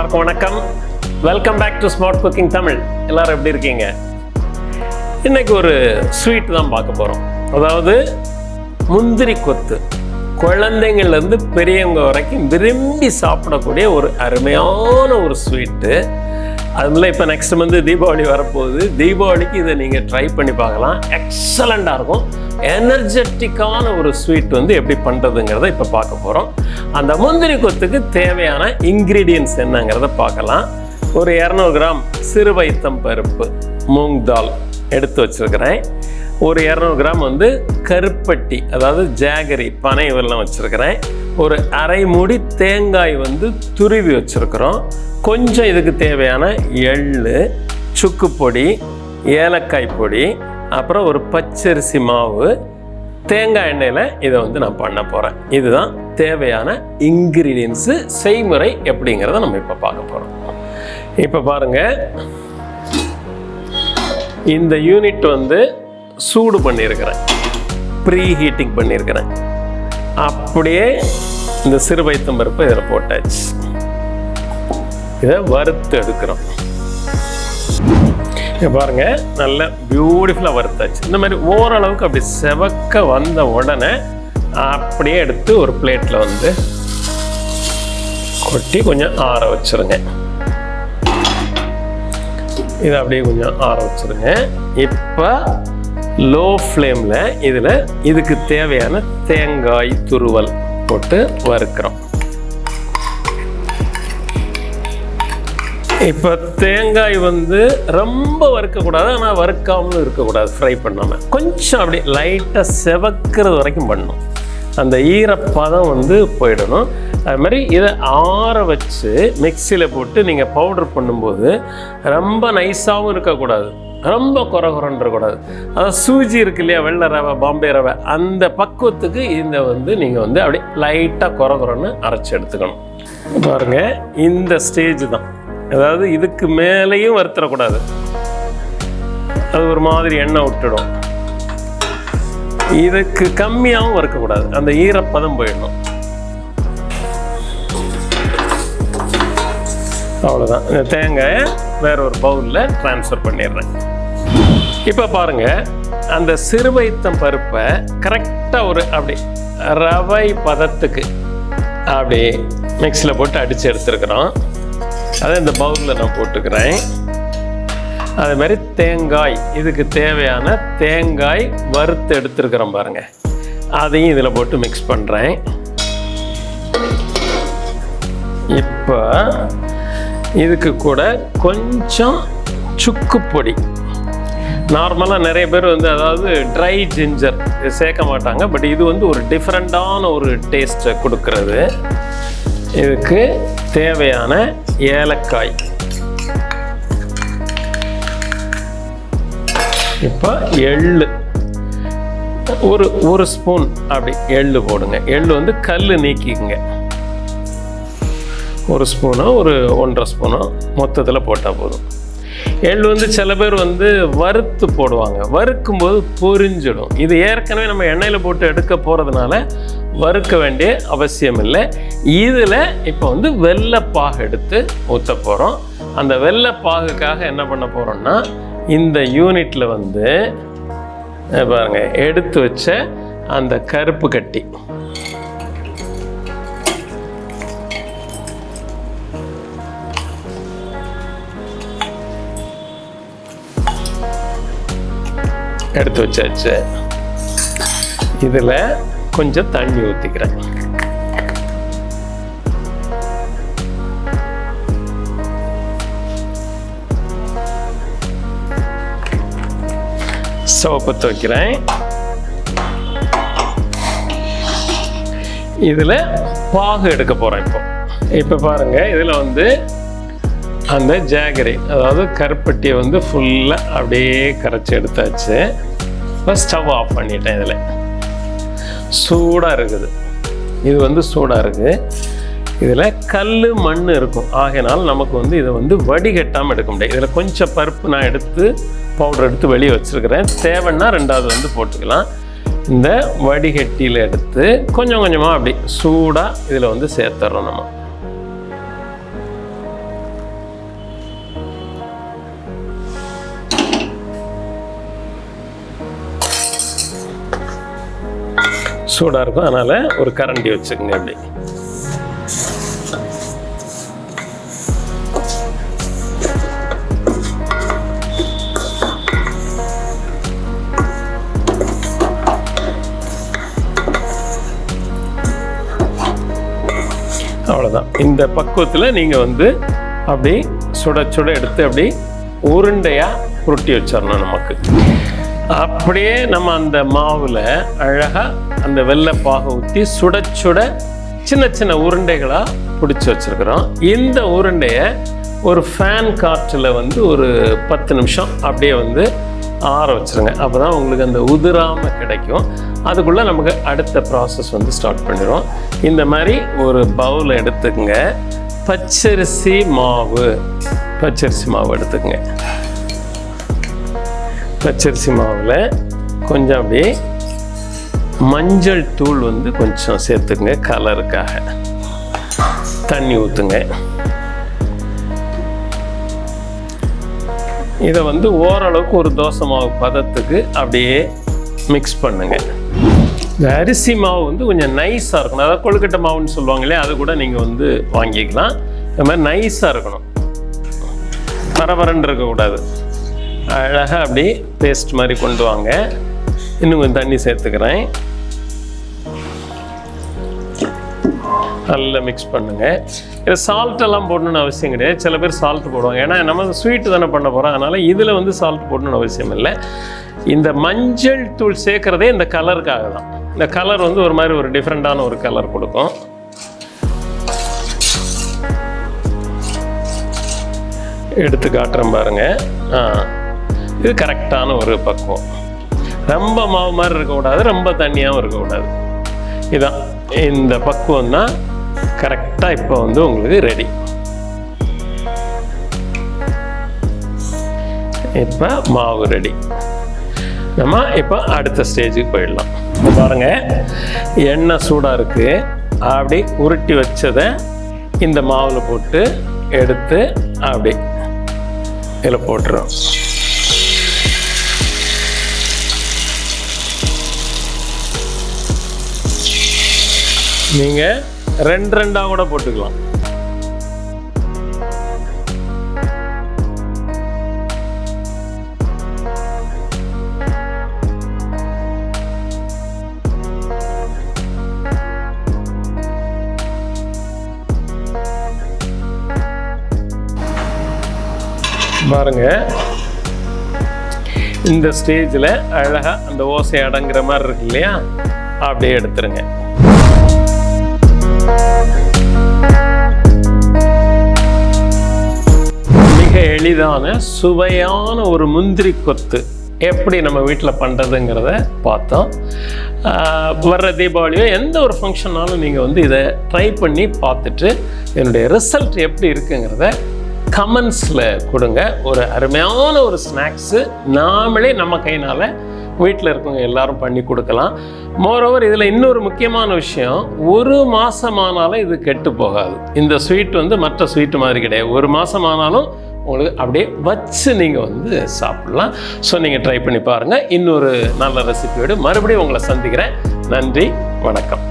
எல்லாருக்கும் வணக்கம். Welcome back to smart cooking Tamil. எல்லாரும் எப்படி இருக்கீங்க? இன்னைக்கு ஒரு ஸ்வீட் தான் பார்க்க போகிறோம். அதாவது முந்திரி கொத்து. குழந்தைங்கள்லேருந்து பெரியவங்க வரைக்கும் விரும்பி சாப்பிடக்கூடிய ஒரு அருமையான ஒரு ஸ்வீட்டு. அதில் இப்போ நெக்ஸ்ட் மந்த் தீபாவளி வரப்போகுது. தீபாவளிக்கு இதை நீங்கள் ட்ரை பண்ணி பார்க்கலாம். எக்ஸலண்ட்டாக இருக்கும். எனர்ஜெட்டிக்கான ஒரு ஸ்வீட் எப்படி பண்ணுறதுங்கிறத இப்போ பார்க்க போகிறோம். அந்த முந்திரி கொத்துக்கு தேவையான இன்க்ரீடியன்ட்ஸ் என்னங்கிறத பார்க்கலாம். ஒரு 200 கிராம் சிறு வைத்தம் பருப்பு மூங் தால் எடுத்து வச்சுருக்கிறேன். ஒரு 200 கிராம் கருப்பட்டி, அதாவது ஜாகரி, பனை வெல்லம் வச்சுருக்கிறேன். ஒரு அரை மூடி தேங்காய் துருவி வச்சுருக்கிறோம். கொஞ்சம் இதுக்கு தேவையான எள்ளு, சுக்கு பொடி, ஏலக்காய் பொடி, அப்புறம் ஒரு பச்சரிசி மாவு, தேங்காய் எண்ணெயில் இதை நான் பண்ண போகிறேன். இதுதான் தேவையான இன்க்ரீடியன்ஸு. செய்முறை எப்படிங்கிறத நம்ம இப்போ பார்க்க போகிறோம். இப்போ பாருங்கள், இந்த யூனிட் சூடு பண்ணியிருக்கிறேன், ப்ரீ ஹீட்டிங் பண்ணியிருக்கிறேன். அப்படியே இந்த சிறு வைத்தம் பருப்பு இதில் போட்டாச்சு. இதை வறுத்து எடுக்கிறோம். இங்கே பாருங்கள், நல்லா பியூட்டிஃபுல்லாக வறுத்தாச்சு. இந்த மாதிரி ஓரளவுக்கு அப்படி செவக்க வந்த உடனே அப்படியே எடுத்து ஒரு பிளேட்டில் கொட்டி கொஞ்சம் ஆற வச்சுருங்க. இதை அப்படியே கொஞ்சம் ஆற வச்சுருங்க. இப்போ லோ ஃப்ளேமில் இதில் இதுக்கு தேவையான தேங்காய் துருவல் போட்டு வறுக்கிறோம். இப்போ தேங்காய் ரொம்ப வறுக்கக்கூடாது, ஆனால் வறுக்காமலும் இருக்கக்கூடாது, ஃப்ரை பண்ணாமல். கொஞ்சம் அப்படி லைட்டாக செவக்கிறது வரைக்கும் பண்ணணும். அந்த ஈரப்பதம் போயிடணும். அது மாதிரி இதை ஆற வச்சு மிக்சியில் போட்டு நீங்கள் பவுடர் பண்ணும்போது ரொம்ப நைஸாகவும் இருக்கக்கூடாது, ரொம்ப குறகுறன்னு இருக்கக்கூடாது. அதாவது சூஜி இருக்கு இல்லையா, வெள்ளை ரவை, பாம்பே ரவை, அந்த பக்குவத்துக்கு இந்த நீங்கள் அப்படி லைட்டாக குறகுறன்னு அரைச்சி எடுத்துக்கணும். பாருங்கள், இந்த ஸ்டேஜ் தான். அதாவது இதுக்கு மேலேயும் வறுத்துடக்கூடாது, அது ஒரு மாதிரி எண்ணெய் விட்டுடும். இதுக்கு கம்மியாகவும் வறுக்கக்கூடாது, அந்த ஈரப்பதம் போயிடணும். அவ்வளோதான். இந்த தேங்காயை வேற ஒரு பவுலில் ட்ரான்ஸ்ஃபர் பண்ணிடுறேன். இப்போ பாருங்கள், அந்த சிறு வைத்தம் பருப்பை கரெக்டாக ஒரு அப்படி ரவை பதத்துக்கு அப்படி மிக்ஸியில் போட்டு அடித்து எடுத்துருக்குறோம். அதை இந்த பவுலில் நான் போட்டுக்கிறேன். அதே மாதிரி தேங்காய், இதுக்கு தேவையான தேங்காய் வறுத்து எடுத்துருக்கிறோம் பாருங்கள், அதையும் இதில் போட்டு மிக்ஸ் பண்ணுறேன். இப்போ இதுக்கு கூட கொஞ்சம் சுக்கு பொடி. நார்மலாக நிறைய பேர் அதாவது ட்ரை ஜிஞ்சர் சேர்க்க மாட்டாங்க, பட் இது ஒரு டிஃப்ரெண்ட்டான ஒரு டேஸ்ட்டை கொடுக்கறது. இதுக்கு தேவையான ஏலக்காய். இப்போ எள்ளு ஒரு ஸ்பூன் அப்படி எள்ளு போடுங்க. எள்ளு கல் நீக்கிக்குங்க. ஒரு ஸ்பூனோ ஒரு 1.5 ஸ்பூனோ மொத்தத்தில் போட்டால் போதும். எள்ளு சில பேர் வறுத்து போடுவாங்க, வறுக்கும்போது பொரிஞ்சிடும். இது ஏற்கனவே நம்ம எண்ணெயில் போட்டு எடுக்க போகிறதுனால வறுக்க வேண்டிய அவசியம் இல்லை. இதில் இப்போ வெல்லைப்பாகு எடுத்து ஊற்ற போகிறோம். அந்த வெல்லைப்பாகுக்காக என்ன பண்ண போகிறோம்னா, இந்த யூனிட்டில் பாருங்கள், எடுத்து வச்ச அந்த கருப்பு கட்டி எடுத்து வச்சாச்சு. இதில் கொஞ்சம் தண்ணி ஊற்றிக்கிறேன். ஸ்டவ் பற்ற வைக்கிறேன். இதில் பாகு எடுக்க போகிறேன். இப்போ பாருங்கள், இதில் அந்த ஜாகரி, அதாவது கருப்பட்டியை ஃபுல்லாக அப்படியே கரைச்சி எடுத்தாச்சு. இப்போ ஸ்டவ் ஆஃப் பண்ணிட்டேன். இதில் சூடாக இருக்குது, இது சூடாக இருக்குது. இதில் கல் மண் இருக்கும், ஆகையினால் நமக்கு இதை வடிகட்டாமல் எடுக்க முடியாது. இதில் கொஞ்சம் பருப்பு நான் எடுத்து பவுடர் எடுத்து வெளியே வச்சுருக்கிறேன். தேவைன்னா ரெண்டாவது போட்டுக்கலாம். இந்த வடிகட்டியில் எடுத்து கொஞ்சம் கொஞ்சமாக அப்படி சூடாக இதில் சேர்த்துறோம். நம்ம சூடாக இருக்கும். அதனால் ஒரு கரண்டி வச்சுக்கோங்க. அப்படி அவ்வளோதான். இந்த பக்குவத்தில் நீங்கள் வந்து அப்படி சுட சுட எடுத்து அப்படி உருண்டையாக உருட்டி வச்சிடணும். நமக்கு அப்படியே நம்ம அந்த மாவில் அழகாக அந்த வெள்ளைப்பாக ஊற்றி சுட சுட சின்ன சின்ன உருண்டைகளாக பிடிச்சி வச்சுருக்குறோம். இந்த உருண்டையை ஒரு ஃபேன் காற்றில் வந்து ஒரு 10 நிமிஷம் அப்படியே வந்து ஆற வச்சுருங்க. அப்போ தான் உங்களுக்கு அந்த உதிராமல் கிடைக்கும். அதுக்குள்ளே நமக்கு அடுத்த ப்ராசஸ் வந்து ஸ்டார்ட் பண்ணிடுவோம். இந்த மாதிரி ஒரு பவுல் எடுத்துக்கங்க. பச்சரிசி மாவு எடுத்துக்கங்க. பச்சரிசி மாவில் கொஞ்சம் அப்படியே மஞ்சள் தூள் வந்து கொஞ்சம் சேர்த்துக்குங்க. கலருக்காக தண்ணி ஊற்றுங்க. இதை வந்து ஓரளவுக்கு ஒரு தோசை மாவு பதத்துக்கு அப்படியே மிக்ஸ் பண்ணுங்க. இந்த அரிசி மாவு வந்து கொஞ்சம் நைஸாக இருக்கணும். அதாவது கொழுக்கட்டை மாவுன்னு சொல்லுவாங்களே, அது கூட நீங்கள் வந்து வாங்கிக்கலாம். இந்த மாதிரி நைஸாக இருக்கணும், பரபரன்னு இருக்கக்கூடாது. அழகாக அப்படி பேஸ்ட் மாதிரி கொண்டு வாங்க. இன்னும் கொஞ்சம் தண்ணி சேர்த்துக்கிறேன். நல்லா மிக்ஸ் பண்ணுங்கள். இது சால்ட்டெல்லாம் போடணுன்னு அவசியம் கிடையாது. சில பேர் சால்ட் போடுவாங்க. ஏன்னா நம்ம ஸ்வீட்டு தானே பண்ண போகிறோம். அதனால் இதில் வந்து சால்ட் போடணுன்னு அவசியம் இல்லை. இந்த மஞ்சள் தூள் சேர்க்குறதே இந்த கலருக்காக தான். இந்த கலர் வந்து ஒரு மாதிரி ஒரு டிஃப்ரெண்ட்டான ஒரு கலர் கொடுக்கும். எடுத்து காட்டுறேன் பாருங்கள். இது கரெக்டான ஒரு பக்குவம். ரொம்ப மாவு மாதிரி இருக்கக்கூடாது, ரொம்ப தண்ணியாகவும் இருக்கக்கூடாது. இதுதான் இந்த பக்குவம் தான் கரெக்டாக இப்போ வந்து உங்களுக்கு ரெடி. இப்போ மாவு ரெடி. நம்ம இப்போ அடுத்த ஸ்டேஜுக்கு போயிடலாம். பாருங்கள், எண்ணெய் சூடாக இருக்குது. அப்படி உருட்டி வச்சதை இந்த மாவில் போட்டு எடுத்து அப்படி இதில் போட்டுறோம். நீங்கள் ரெண்டாக கூட போட்டுக்கலாம். பாருங்க, இந்த ஸ்டேஜில் அழகாக அந்த ஓசை அடங்குற மாதிரி இருக்கு இல்லையா, அப்படியே எடுத்துருங்க. மிக எளிதான சுவையான ஒரு முந்திரி கொத்து எப்படி நம்ம வீட்டில் பண்ணுறதுங்கிறத பார்த்தோம். வர்ற தீபாவளியோ எந்த ஒரு ஃபங்க்ஷன்னாலும் நீங்கள் வந்து இதை ட்ரை பண்ணி பார்த்துட்டு என்னுடைய ரிசல்ட் எப்படி இருக்குங்கிறத கமெண்ட்ஸில் கொடுங்க. ஒரு அருமையான ஒரு ஸ்நாக்ஸு நாமளே நம்ம கையினால் வீட்டில் இருக்கவங்க எல்லாரும் பண்ணி கொடுக்கலாம். மோரோவர் இதில் இன்னொரு முக்கியமான விஷயம், 1 மாதமானாலும் இது கெட்டு போகாது. இந்த ஸ்வீட் வந்து மற்ற ஸ்வீட்டு மாதிரி கிடையாது. 1 மாதமானாலும் உங்களுக்கு அப்படியே வச்சு நீங்கள் வந்து சாப்பிட்லாம். ஸோ நீங்கள் ட்ரை பண்ணி பாருங்கள். இன்னொரு நல்ல ரெசிபியோடு மறுபடியும் உங்களை சந்திக்கிறேன். நன்றி, வணக்கம்.